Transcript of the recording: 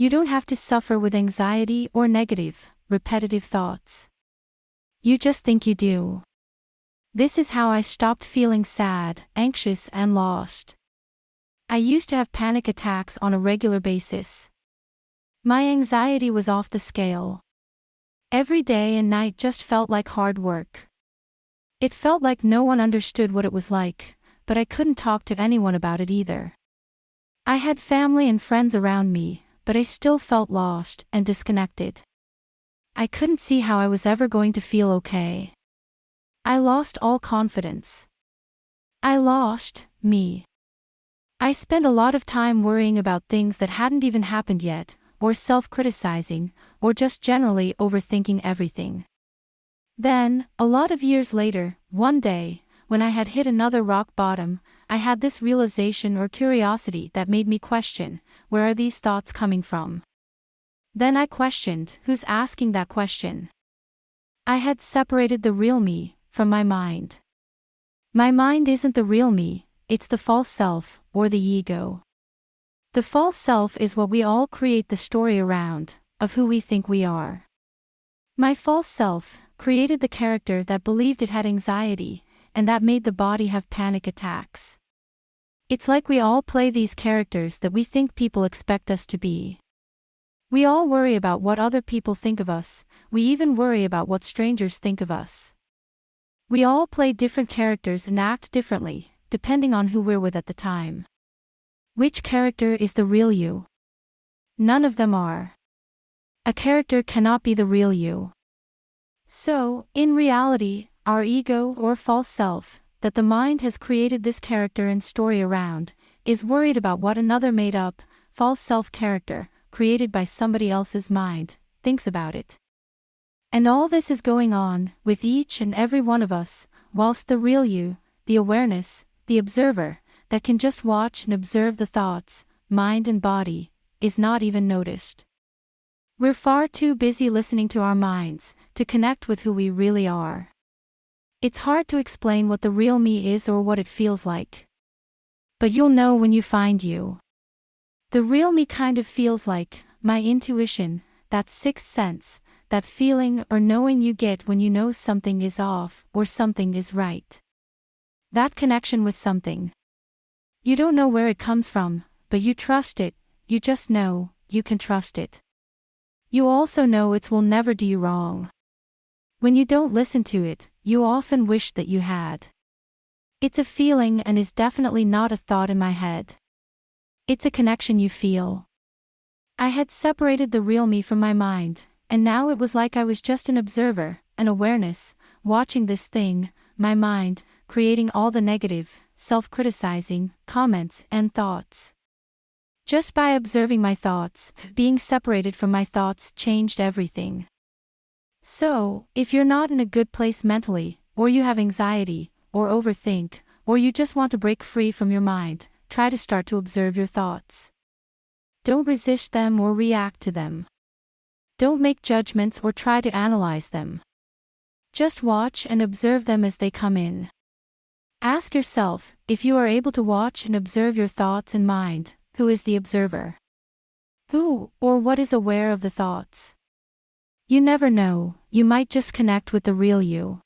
You don't have to suffer with anxiety or negative, repetitive thoughts. You just think you do. This is how I stopped feeling sad, anxious, and lost. I used to have panic attacks on a regular basis. My anxiety was off the scale. Every day and night just felt like hard work. It felt like no one understood what it was like, but I couldn't talk to anyone about it either. I had family and friends around me, but I still felt lost and disconnected. I couldn't see how I was ever going to feel okay. I lost all confidence. I lost me. I spent a lot of time worrying about things that hadn't even happened yet, or self-criticizing, or just generally overthinking everything. Then, a lot of years later, one day, when I had hit another rock bottom, I had this realization or curiosity that made me question, where are these thoughts coming from? Then I questioned, who's asking that question? I had separated the real me from my mind. My mind isn't the real me, it's the false self, or the ego. The false self is what we all create the story around, of who we think we are. My false self created the character that believed it had anxiety, and that made the body have panic attacks. It's like we all play these characters that we think people expect us to be. We all worry about what other people think of us, we even worry about what strangers think of us. We all play different characters and act differently, depending on who we're with at the time. Which character is the real you? None of them are. A character cannot be the real you. So, in reality, our ego or false self, that the mind has created this character and story around, is worried about what another made up, false self character, created by somebody else's mind, thinks about it. And all this is going on, with each and every one of us, whilst the real you, the awareness, the observer, that can just watch and observe the thoughts, mind and body, is not even noticed. We're far too busy listening to our minds, to connect with who we really are. It's hard to explain what the real me is or what it feels like. But you'll know when you find you. The real me kind of feels like my intuition, that sixth sense, that feeling or knowing you get when you know something is off or something is right. That connection with something. You don't know where it comes from, but you trust it, you just know, you can trust it. You also know it will never do you wrong. When you don't listen to it, you often wish that you had. It's a feeling and is definitely not a thought in my head. It's a connection you feel. I had separated the real me from my mind, and now it was like I was just an observer, an awareness, watching this thing, my mind, creating all the negative, self-criticizing comments and thoughts. Just by observing my thoughts, being separated from my thoughts changed everything. So, if you're not in a good place mentally, or you have anxiety, or overthink, or you just want to break free from your mind, try to start to observe your thoughts. Don't resist them or react to them. Don't make judgments or try to analyze them. Just watch and observe them as they come in. Ask yourself, if you are able to watch and observe your thoughts and mind, who is the observer? Who or what is aware of the thoughts? You never know, you might just connect with the real you.